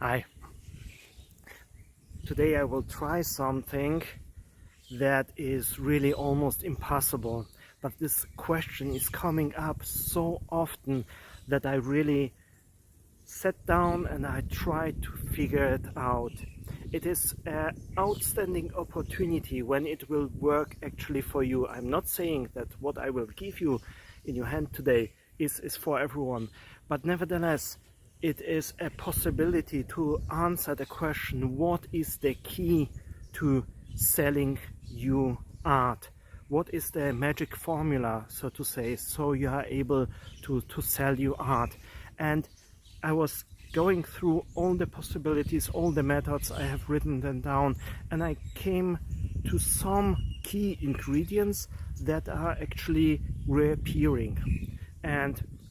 Hi. Today I will try something that is really almost impossible, but this question is coming up so often that I really sat down and I tried to figure it out. It is an outstanding opportunity when it will work actually for you. I'm not saying that what I will give you in your hand today is for everyone, but nevertheless it is a possibility to answer the question, what is the key to selling you art? What is the magic formula, so to say, so you are able to sell you art? And I was going through all the possibilities, all the methods, I have written them down, and I came to some key ingredients that are actually reappearing.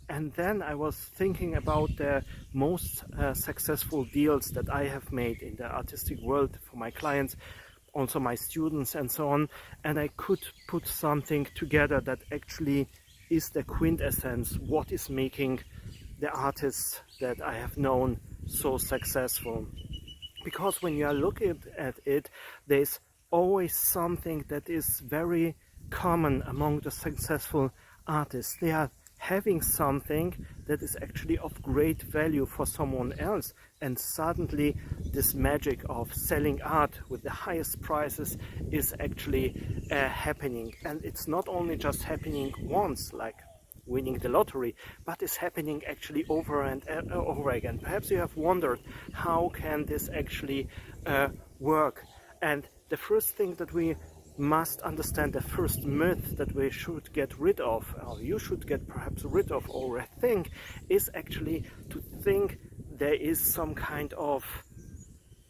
And then I was thinking about the most successful deals that I have made in the artistic world for my clients, also my students and so on, and I could put something together that actually is the quintessence, what is making the artists that I have known so successful. Because when you are looking at it, there's always something that is very common among the successful artists. They are having something that is actually of great value for someone else, and suddenly this magic of selling art with the highest prices is actually happening. And it's not only just happening once, like winning the lottery, but it's happening actually over and over again. Perhaps you have wondered, how can this actually work? And the first thing that we must understand, the first myth that we should get rid of, or you should get perhaps rid of or rethink, is actually to think there is some kind of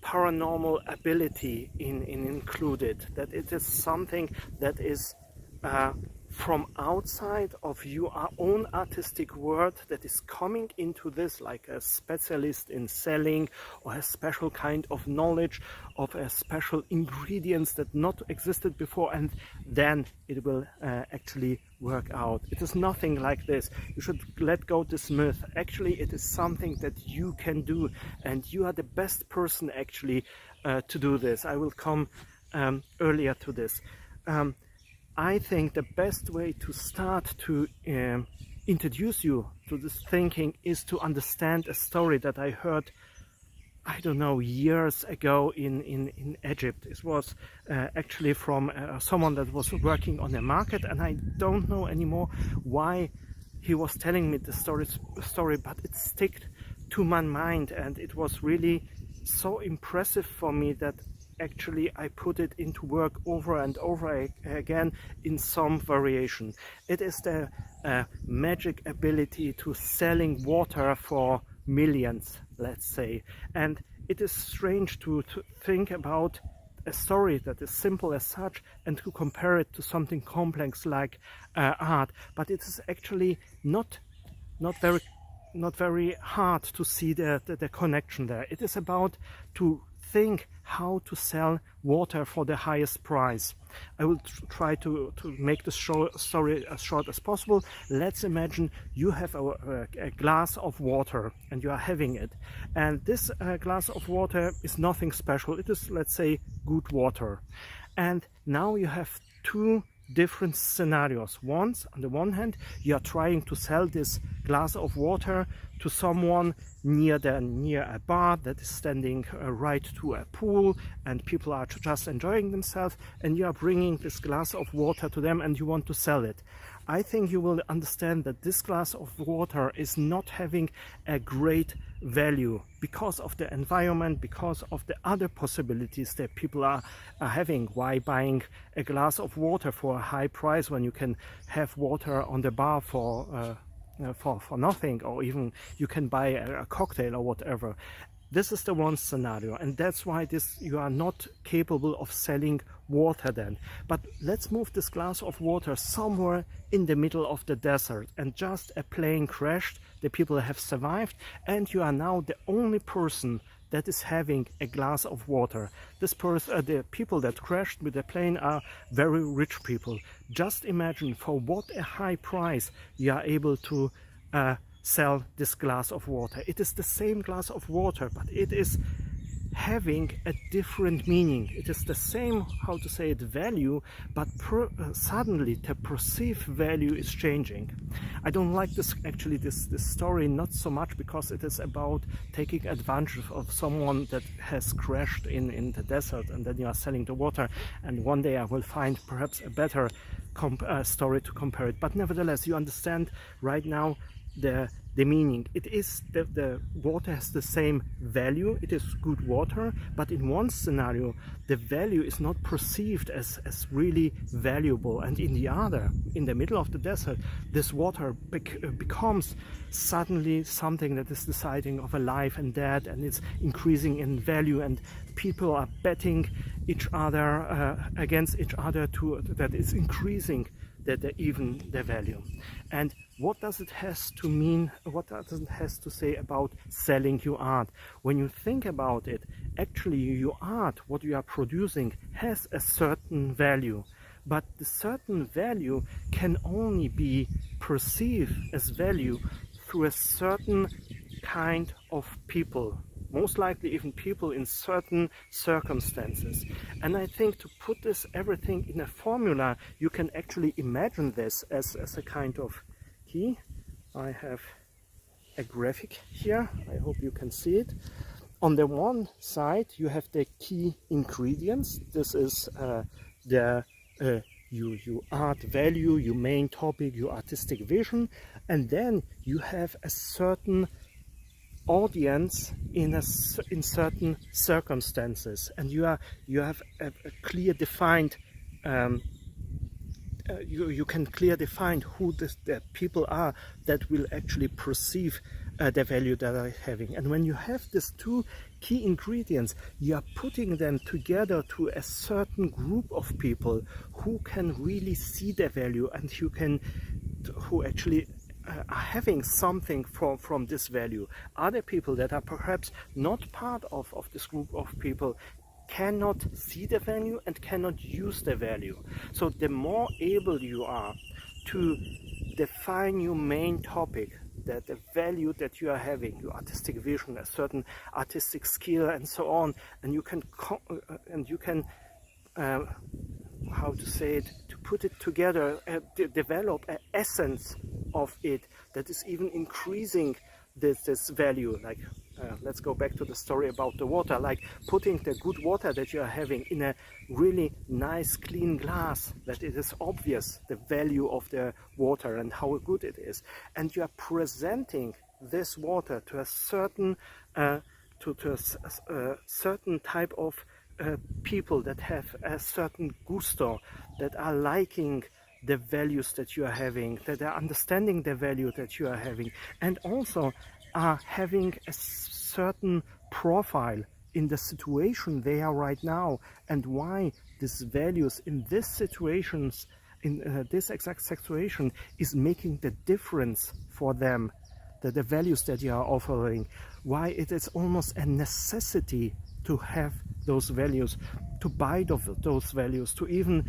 paranormal ability included, that it is something that is from outside of your own artistic world that is coming into this, like a specialist in selling, or a special kind of knowledge of a special ingredients that not existed before, and then it will actually work out. It is nothing like this. You should let go this myth. Actually, it is something that you can do, and you are the best person actually to do this. I will come earlier to this. I think the best way to start to introduce you to this thinking is to understand a story that I heard, I don't know, years ago in Egypt. It was actually from someone that was working on a market, and I don't know anymore why he was telling me the story, but it stuck to my mind, and it was really so impressive for me that actually I put it into work over and over again in some variation. It is the magic ability to selling water for millions, let's say. And it is strange to think about a story that is simple as such and to compare it to something complex like art, but it is actually not very hard to see the connection there. It is about to think how to sell water for the highest price. I will try to make the story as short as possible. Let's imagine you have a glass of water and you are having it, and this glass of water is nothing special. It is, let's say, good water. And now you have two different scenarios. Once, on the one hand, you are trying to sell this glass of water to someone near a bar that is standing right to a pool, and people are just enjoying themselves, and you are bringing this glass of water to them and you want to sell it. I think you will understand that this glass of water is not having a great value because of the environment, because of the other possibilities that people are having. Why buying a glass of water for a high price when you can have water on the bar for nothing, or even you can buy a cocktail or whatever. This is the one scenario, and that's why you are not capable of selling water then. But let's move this glass of water somewhere in the middle of the desert, and just a plane crashed, the people have survived, and you are now the only person that is having a glass of water. The people that crashed with the plane are very rich people. Just imagine for what a high price you are able to sell this glass of water. It is the same glass of water, but it is having a different meaning. It is the same, how to say it, value, but suddenly the perceived value is changing. I don't like this story not so much because it is about taking advantage of someone that has crashed in the desert, and then you are selling the water, and one day I will find perhaps a better story to compare it. But nevertheless, you understand right now the meaning. It is the water has the same value, it is good water, but in one scenario the value is not perceived as really valuable, and in the other, in the middle of the desert, this water becomes suddenly something that is deciding of a life and death, and it's increasing in value, and people are betting each other against each other that is increasing even the value. And what does it has to mean, what does it has to say about selling your art? When you think about it, actually your art, what you are producing, has a certain value, but the certain value can only be perceived as value through a certain kind of people, most likely even people in certain circumstances. And I think to put this everything in a formula, you can actually imagine this as a kind of key. I have a graphic here, I hope you can see it. On the one side you have the key ingredients. This is your art value, your main topic, your artistic vision, and then you have a certain audience in certain circumstances, and you have a clear defined you can clearly define who the people are that will actually perceive the value that are having. And when you have these two key ingredients, you are putting them together to a certain group of people who can really see the value, and who actually are having something from this value. Other people that are perhaps not part of this group of people cannot see the value and cannot use the value. So the more able you are to define your main topic, that the value that you are having, your artistic vision, a certain artistic skill, and so on, and you can how to say it, to put it together, develop an essence of it that is even increasing this value. Like let's go back to the story about the water, like putting the good water that you are having in a really nice clean glass, that it is obvious the value of the water and how good it is, and you are presenting this water to a certain certain type of people that have a certain gusto, that are liking the values that you are having, that are understanding the value that you are having, and also are having a certain profile in the situation they are right now, and why these values in these situations, in this exact situation, is making the difference for them, that the values that you are offering, why it is almost a necessity to have those values, to buy those values, to even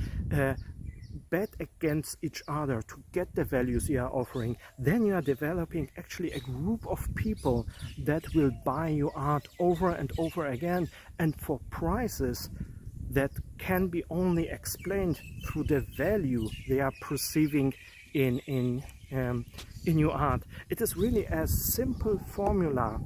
bet against each other to get the values you are offering. Then you are developing actually a group of people that will buy your art over and over again, and for prices that can be only explained through the value they are perceiving in your art. It is really a simple formula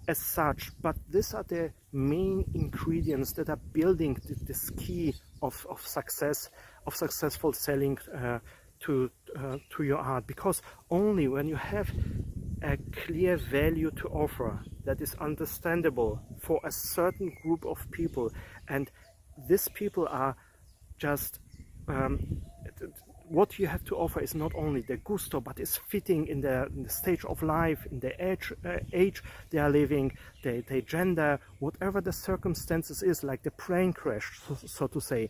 as such, but these are the main ingredients that are building this key of success, of successful selling to your art. Because only when you have a clear value to offer that is understandable for a certain group of people, and these people are just what you have to offer is not only the gusto, but is fitting in the stage of life, in the age they are living, the gender, whatever the circumstances is, like the plane crash, so to say.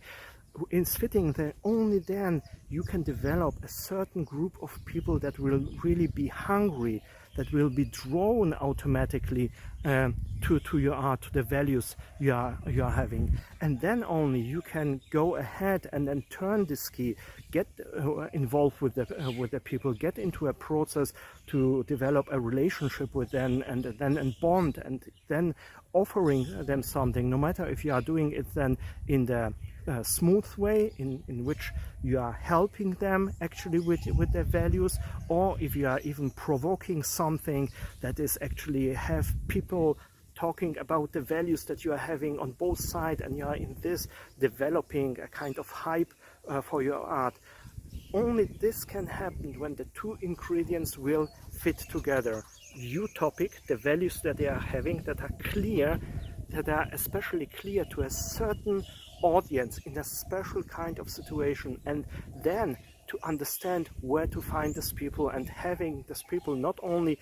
is fitting there, only then you can develop a certain group of people that will really be hungry, that will be drawn automatically to your art, to the values you are having. And then only you can go ahead and then turn this key, get involved with the people, get into a process to develop a relationship with them, and bond, and then offering them something, no matter if you are doing it then in the smooth way in which you are helping them actually with their values, or if you are even provoking something that is actually have people talking about the values that you are having on both sides, and you are in this developing a kind of hype for your art. Only this can happen when the two ingredients will fit together. Your topic, the values that they are having, that are clear, that are especially clear to a certain audience in a special kind of situation, and then to understand where to find these people, and having these people not only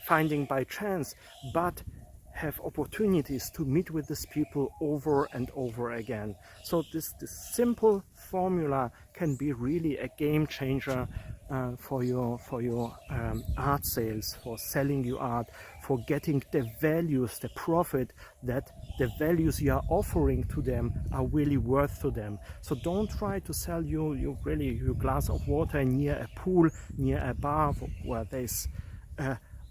finding by chance, but have opportunities to meet with these people over and over again. So this simple formula can be really a game changer for your art sales, for selling your art, for getting the values, the profit that the values you are offering to them are really worth to them. So don't try to sell your glass of water near a pool, near a bar where there's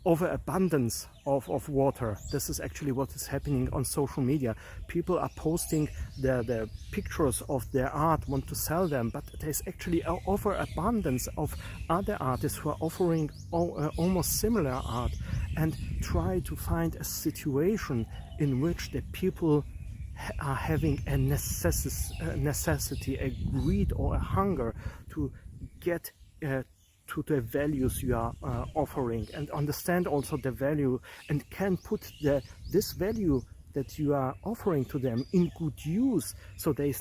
overabundance of water. This is actually what is happening on social media. People are posting the pictures of their art, want to sell them, but there's actually an overabundance of other artists who are offering almost similar art, and try to find a situation in which the people are having a necessity, a greed or a hunger to get to the values you are offering, and understand also the value, and can put this value that you are offering to them in good use, so they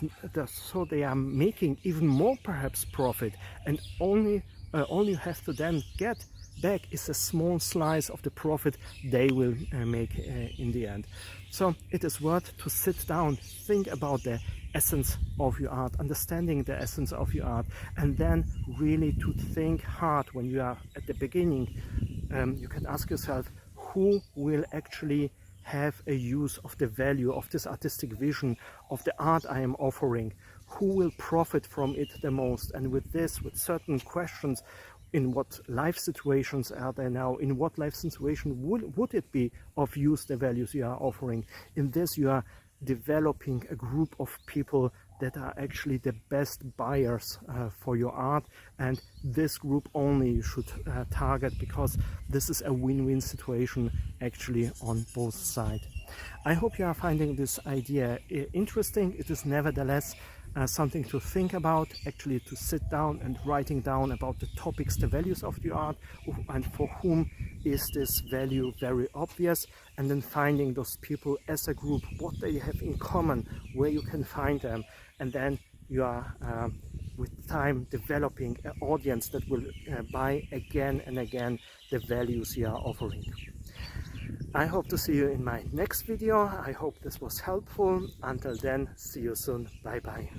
are making even more perhaps profit, and only you have to then get back is a small slice of the profit they will make in the end. So it is worth to sit down, think about the essence of your art, understanding the essence of your art, and then really to think hard when you are at the beginning. You can ask yourself, who will actually have a use of the value of this artistic vision, of the art I am offering? Who will profit from it the most? And with certain questions, in what life situations are they now? In what life situation would it be of use, the values you are offering? In this, you are developing a group of people that are actually the best buyers for your art, and this group only you should target, because this is a win-win situation actually on both sides. I hope you are finding this idea interesting. It is nevertheless something to think about, actually to sit down and writing down about the topics, the values of the art, and for whom is this value very obvious, and then finding those people as a group, what they have in common, where you can find them, and then you are with time developing an audience that will buy again and again the values you are offering. I hope to see you in my next video. I hope this was helpful. Until then, see you soon. Bye bye.